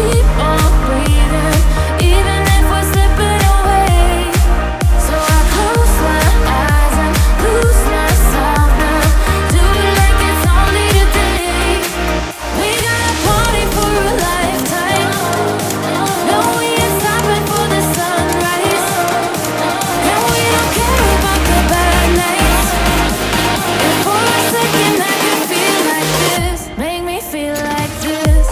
keep on breathing, even if we're slipping away. So I close my eyes and lose myself now. Do it like it's only today. We got a party for a lifetime. No, we ain't stopping for the sunrise. And we don't care about the bad nights. And for a second I can feel like this. Make me feel like this.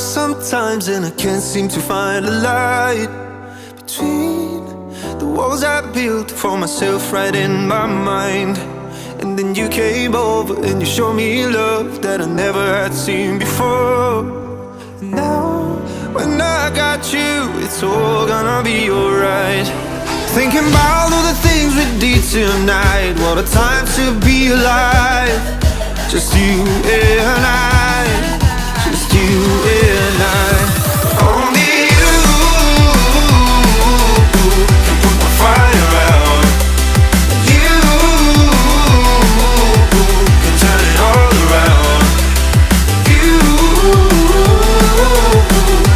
sometimes and I can't seem to find a light between the walls I built for myself right in my mind. And then you came over and you showed me love that I never had seen before. Now when I got you, it's all gonna be alright. Thinking about all the things we did tonight. What a time to be alive. Just you and I, just you and I. Only you can put my fire out. You can turn it all around. You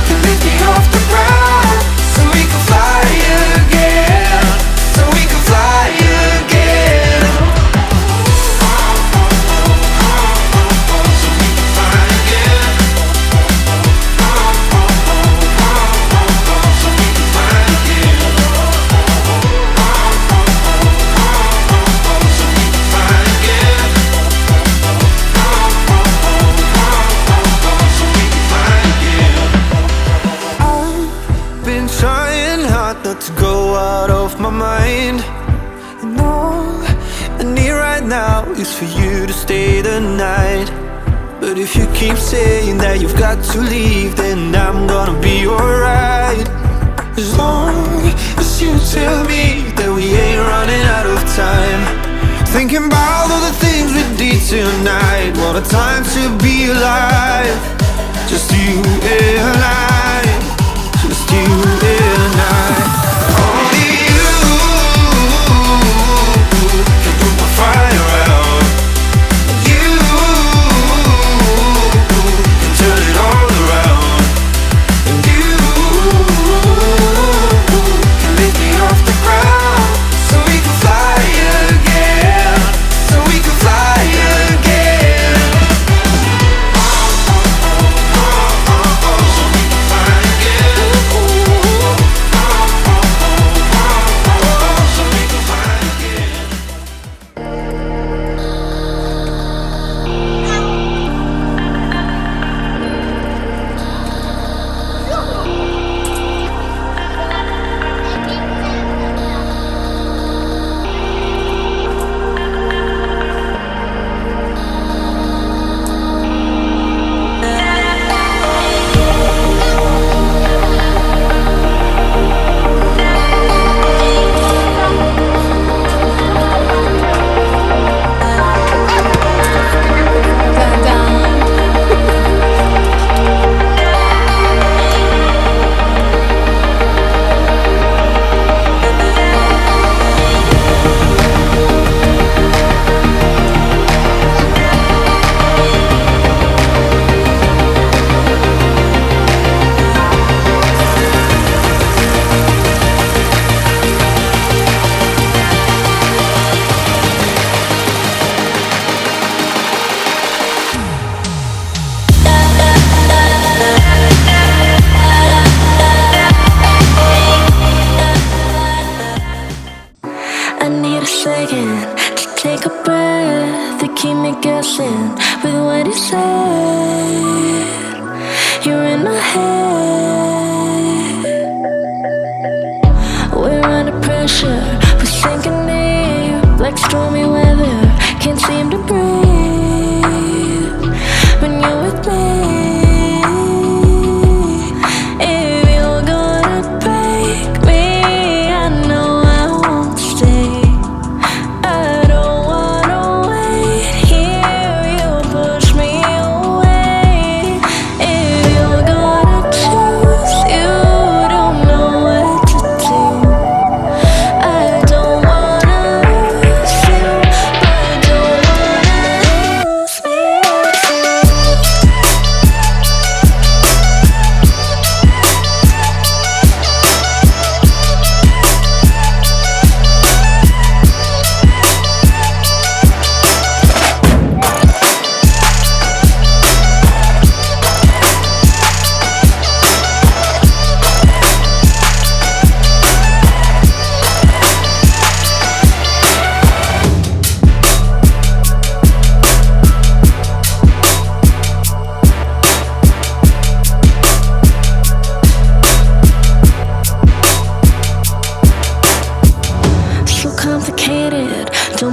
can lift me off the ground so we can fly again, so we can fly again. So we can fly again. So we can fly again. So we can fly again. So we can fly again. I've been trying hard not to go out of my mind, and all I need right now is for you to stay the night. But if you keep saying that you've got to leave, then I'm gonna be alright. As long as you tell me that we ain't running out of time. Thinking about all the things we did tonight. What a time to be alive. Just you and I, just you and I. Only you can put my fire out. You can turn it all around. And you can lift me off the ground so we can fly again, so we can fly again. So we can fly again. So we can fly again. I need a second to take a breath to keep me guessing with what you said. You're in my head. We're under pressure, we're sinking deep like stormy weather. Can't seem to breathe when you're with me. If you're gonna break me, I know I won't stay. I don't wanna wait here, you push me away. If you're gonna choose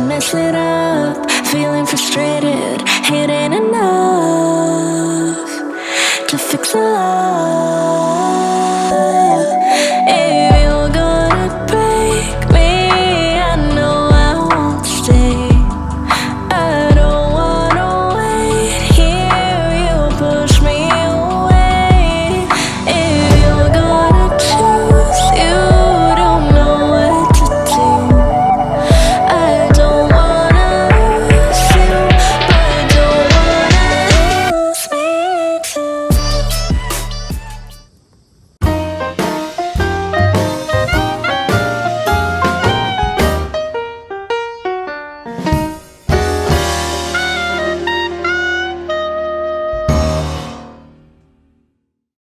mess it up, feeling frustrated, it ain't enough to fix a love.